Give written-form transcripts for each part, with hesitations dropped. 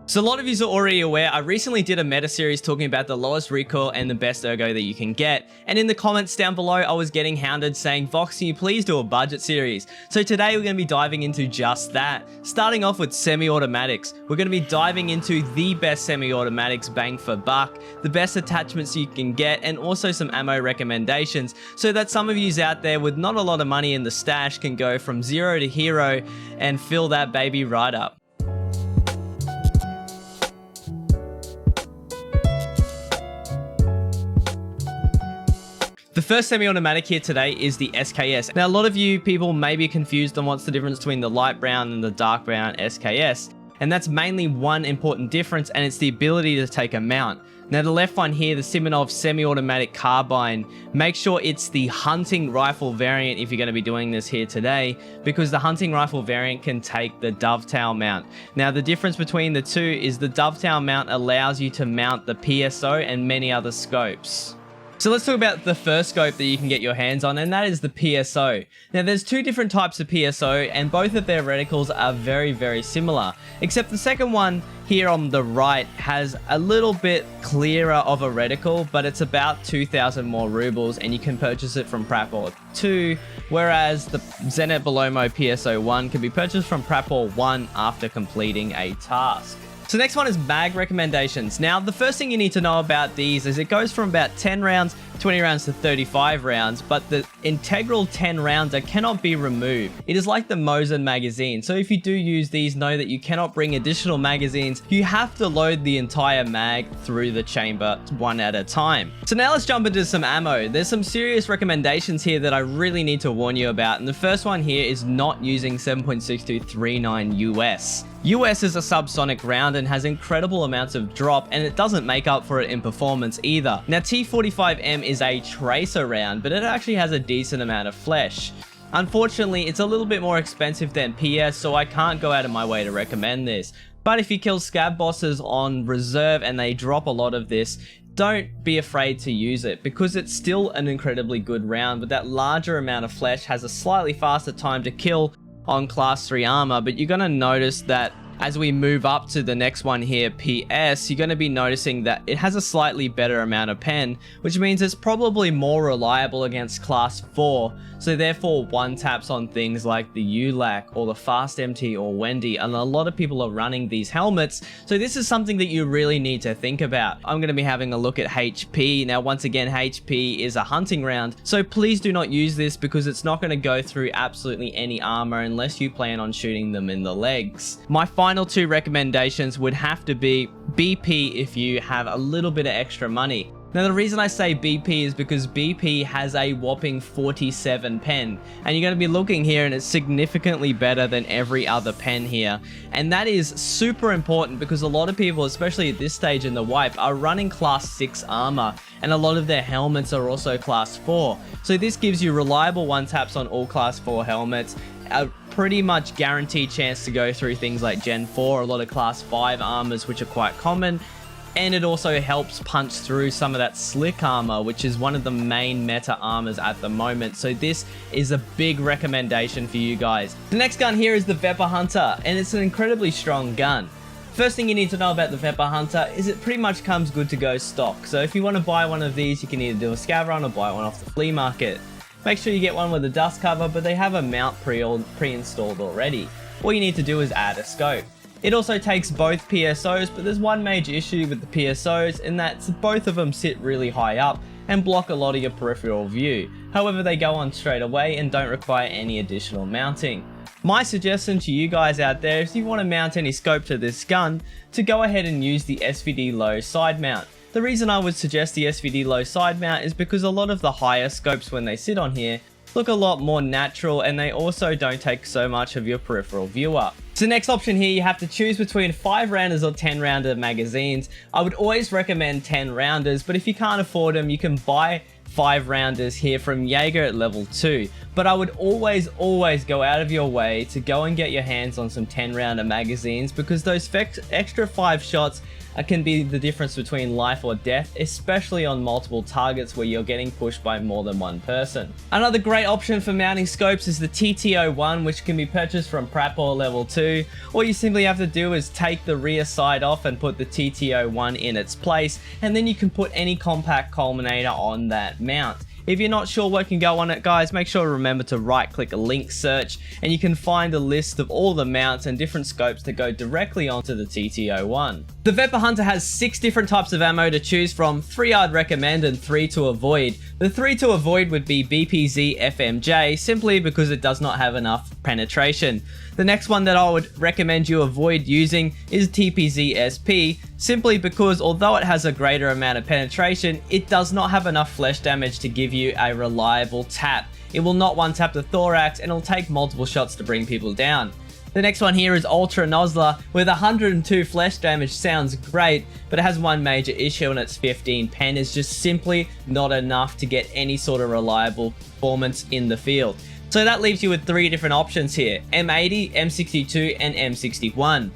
So a lot of you are already aware, I recently did a meta series talking about the lowest recoil and the best ergo that you can get. And in the comments down below, I was getting hounded saying, Vox, can you please do a budget series? So today we're going to be diving into just that. Starting off with semi-automatics. We're going to be diving into the best semi-automatics bang for buck, the best attachments you can get, and also some ammo recommendations so that some of yous out there with not a lot of money in the stash can go from zero to hero and fill that baby right up. The first semi-automatic here today is the SKS. Now, a lot of you people may be confused on what's the difference between the light brown and the dark brown SKS. And that's mainly one important difference, and it's the ability to take a mount. Now, the left one here, the Simonov semi-automatic carbine, make sure it's the hunting rifle variant if you're going to be doing this here today, because the hunting rifle variant can take the dovetail mount. Now, the difference between the two is the dovetail mount allows you to mount the PSO and many other scopes. So let's talk about the first scope that you can get your hands on, and that is the PSO. Now, there's two different types of PSO, and both of their reticles are very, very similar, except the second one here on the right has a little bit clearer of a reticle, but it's about 2,000 more rubles, and you can purchase it from Prapor 2, whereas the Zenit Belomo PSO 1 can be purchased from Prapor 1 after completing a task. So next one is mag recommendations. Now, the first thing you need to know about these is it goes from about 10 rounds, 20 rounds to 35 rounds, but the integral 10 rounder cannot be removed. It is like the Mosin magazine. So if you do use these, know that you cannot bring additional magazines. You have to load the entire mag through the chamber one at a time. So now let's jump into some ammo. There's some serious recommendations here that I really need to warn you about. And the first one here is not using 7.6239 US. US is a subsonic round and has incredible amounts of drop, and it doesn't make up for it in performance either. Now, T45M is a tracer round, but it actually has a decent amount of flesh. Unfortunately, it's a little bit more expensive than PS, so I can't go out of my way to recommend this. But if you kill scab bosses on reserve and they drop a lot of this, don't be afraid to use it, because it's still an incredibly good round, but that larger amount of flesh has a slightly faster time to kill on class 3 armor. But you're going to notice that as we move up to the next one here, PS, you're going to be noticing that it has a slightly better amount of pen, which means it's probably more reliable against class 4. So therefore, one taps on things like the ULAC or the Fast MT or Wendy, and a lot of people are running these helmets. So this is something that you really need to think about. I'm going to be having a look at HP. Now, once again, HP is a hunting round, so please do not use this because it's not going to go through absolutely any armor unless you plan on shooting them in the legs. My final two recommendations would have to be BP if you have a little bit of extra money. Now, the reason I say BP is because BP has a whopping 47 pen, and you're going to be looking here and it's significantly better than every other pen here. And that is super important because a lot of people, especially at this stage in the wipe, are running class 6 armor, and a lot of their helmets are also class 4. So this gives you reliable one taps on all class 4 helmets, a pretty much guaranteed chance to go through things like Gen 4, a lot of class 5 armors, which are quite common. And it also helps punch through some of that slick armor, which is one of the main meta armors at the moment. So this is a big recommendation for you guys. The next gun here is the Vepr Hunter, and it's an incredibly strong gun. First thing you need to know about the Vepr Hunter is it pretty much comes good to go stock. So if you want to buy one of these, you can either do a scav run or buy one off the flea market. Make sure you get one with a dust cover, but they have a mount pre-installed already. All you need to do is add a scope. It also takes both PSOs, but there's one major issue with the PSOs, and that's both of them sit really high up and block a lot of your peripheral view. However, they go on straight away and don't require any additional mounting. My suggestion to you guys out there is if you want to mount any scope to this gun, to go ahead and use the SVD low side mount. The reason I would suggest the SVD low side mount is because a lot of the higher scopes when they sit on here look a lot more natural, and they also don't take so much of your peripheral view up. So next option here, you have to choose between 5 rounders or 10 rounder magazines. I would always recommend 10 rounders, but if you can't afford them, you can buy 5 rounders here from Jaeger at level 2. but I would always go out of your way to go and get your hands on some 10 rounder magazines, because those extra 5 shots can be the difference between life or death, especially on multiple targets where you're getting pushed by more than one person. Another great option for mounting scopes is the TT01, which can be purchased from Pratball level 2. All you simply have to do is take the rear side off and put the TT01 in its place, and then you can put any compact culminator on that mount. If you're not sure what can go on it, guys, make sure to remember to right click a link search, and you can find a list of all the mounts and different scopes that go directly onto the TT01. The Vepr Hunter has 6 different types of ammo to choose from, 3 I'd recommend and 3 to avoid. The 3 to avoid would be BPZ FMJ, simply because it does not have enough penetration. The next one that I would recommend you avoid using is TPZ SP, simply because although it has a greater amount of penetration, it does not have enough flesh damage to give you a reliable tap. It will not one-tap the thorax, and it'll take multiple shots to bring people down. The next one here is Ultra Nosler, with 102 flesh damage. Sounds great, but it has one major issue, and its 15 pen is just simply not enough to get any sort of reliable performance in the field. So that leaves you with 3 different options here: M80, M62, and M61.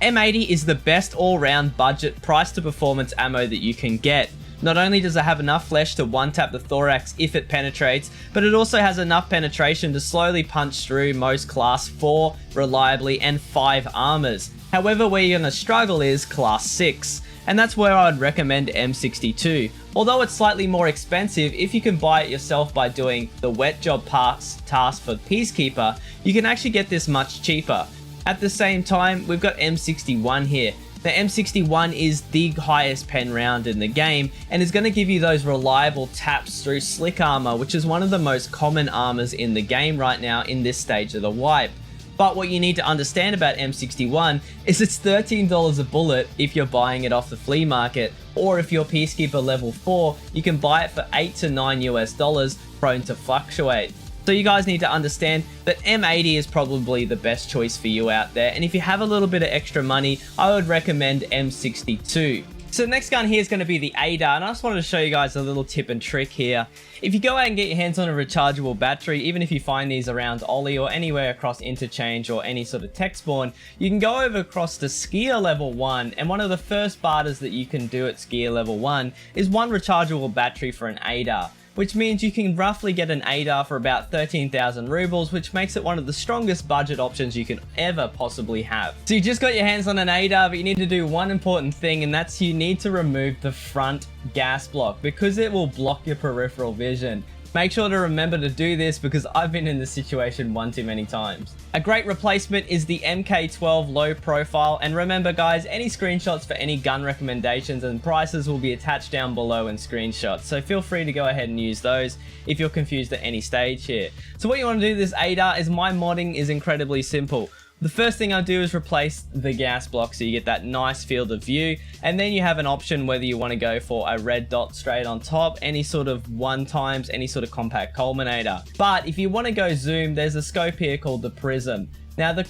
M80 is the best all-round budget price to performance ammo that you can get. Not only does it have enough flesh to one-tap the thorax if it penetrates, but it also has enough penetration to slowly punch through most class 4 reliably and 5 armors. However, where you're going to struggle is class 6. And that's where I would recommend M62. Although it's slightly more expensive, if you can buy it yourself by doing the wet job task for Peacekeeper, you can actually get this much cheaper. At the same time, we've got M61 here. The M61 is the highest pen round in the game, and is going to give you those reliable taps through slick armor, which is one of the most common armors in the game right now in this stage of the wipe. But what you need to understand about M61 is it's $13 a bullet if you're buying it off the flea market, or if you're Peacekeeper level 4, you can buy it for $8 to $9 prone to fluctuate. So you guys need to understand that M80 is probably the best choice for you out there, and if you have a little bit of extra money, I would recommend M62. So the next gun here is going to be the ADAR, and I just wanted to show you guys a little tip and trick here. If you go out and get your hands on a rechargeable battery, even if you find these around Ollie or anywhere across Interchange or any sort of tech spawn, you can go over across to Skier level 1, and one of the first barters that you can do at Skier level 1 is 1 rechargeable battery for an ADAR, which means you can roughly get an ADAR for about 13,000 rubles, which makes it one of the strongest budget options you can ever possibly have. So you just got your hands on an ADAR, but you need to do one important thing, and that's you need to remove the front gas block, because it will block your peripheral vision. Make sure to remember to do this, because I've been in this situation one too many times. A great replacement is the MK12 low profile, and remember guys, any screenshots for any gun recommendations and prices will be attached down below in screenshots, so feel free to go ahead and use those if you're confused at any stage here. So what you want to do with this ADAR is, my modding is incredibly simple. The first thing I do is replace the gas block so you get that nice field of view, and then you have an option whether you want to go for a red dot straight on top, any sort of 1x, any sort of compact culminator. But if you want to go zoom, there's a scope here called the Prism. Now the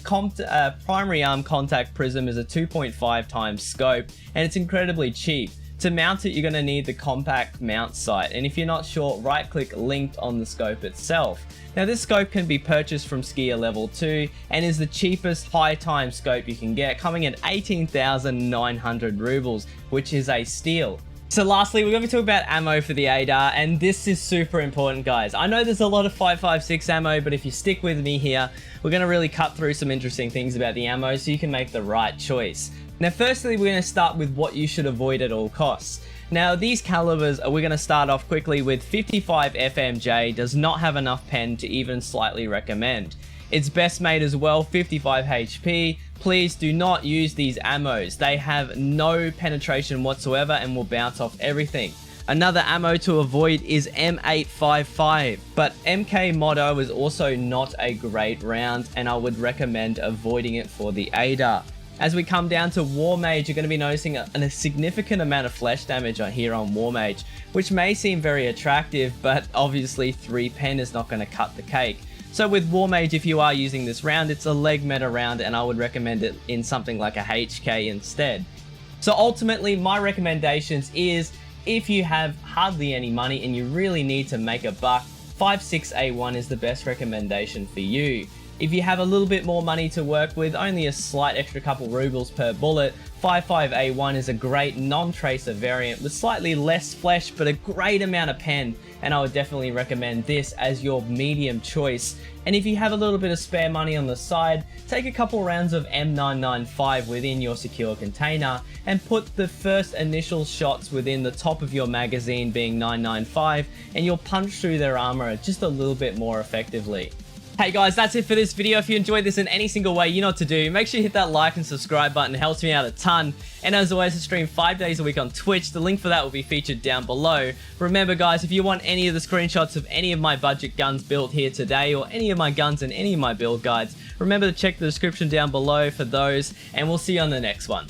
primary arm contact Prism is a 2.5x scope, and it's incredibly cheap. To mount it, you're going to need the compact mount sight, and if you're not sure, right click linked on the scope itself. Now this scope can be purchased from Skier level 2 and is the cheapest high time scope you can get, coming at 18,900 rubles, which is a steal. So lastly, we're going to be talking about ammo for the ADAR, and this is super important guys. I know there's a lot of 5.56 ammo, but if you stick with me here, we're going to really cut through some interesting things about the ammo so you can make the right choice. Now firstly, we're going to start with what you should avoid at all costs. Now these calibers, we're going to start off quickly with 55 FMJ, does not have enough pen to even slightly recommend. It's best made as well, 55 HP. Please do not use these ammos. They have no penetration whatsoever and will bounce off everything. Another ammo to avoid is M855, but MK Motto is also not a great round, and I would recommend avoiding it for the ADAR. As we come down to War Mage, you're going to be noticing a significant amount of flesh damage here on War Mage, which may seem very attractive, but obviously 3 pen is not going to cut the cake. So with War Mage, if you are using this round, it's a leg meta round, and I would recommend it in something like a HK instead. So ultimately, my recommendations is, if you have hardly any money and you really need to make a buck, 56A1 is the best recommendation for you. If you have a little bit more money to work with, only a slight extra couple rubles per bullet, 55A1 is a great non-tracer variant with slightly less flesh but a great amount of pen, and I would definitely recommend this as your medium choice. And if you have a little bit of spare money on the side, take a couple rounds of M995 within your secure container and put the first initial shots within the top of your magazine being 995, and you'll punch through their armor just a little bit more effectively. Hey guys, that's it for this video. If you enjoyed this in any single way, you know what to do. Make sure you hit that like and subscribe button. It helps me out a ton. And as always, I stream 5 days a week on Twitch. The link for that will be featured down below. Remember guys, if you want any of the screenshots of any of my budget guns built here today, or any of my guns and any of my build guides, remember to check the description down below for those, and we'll see you on the next one.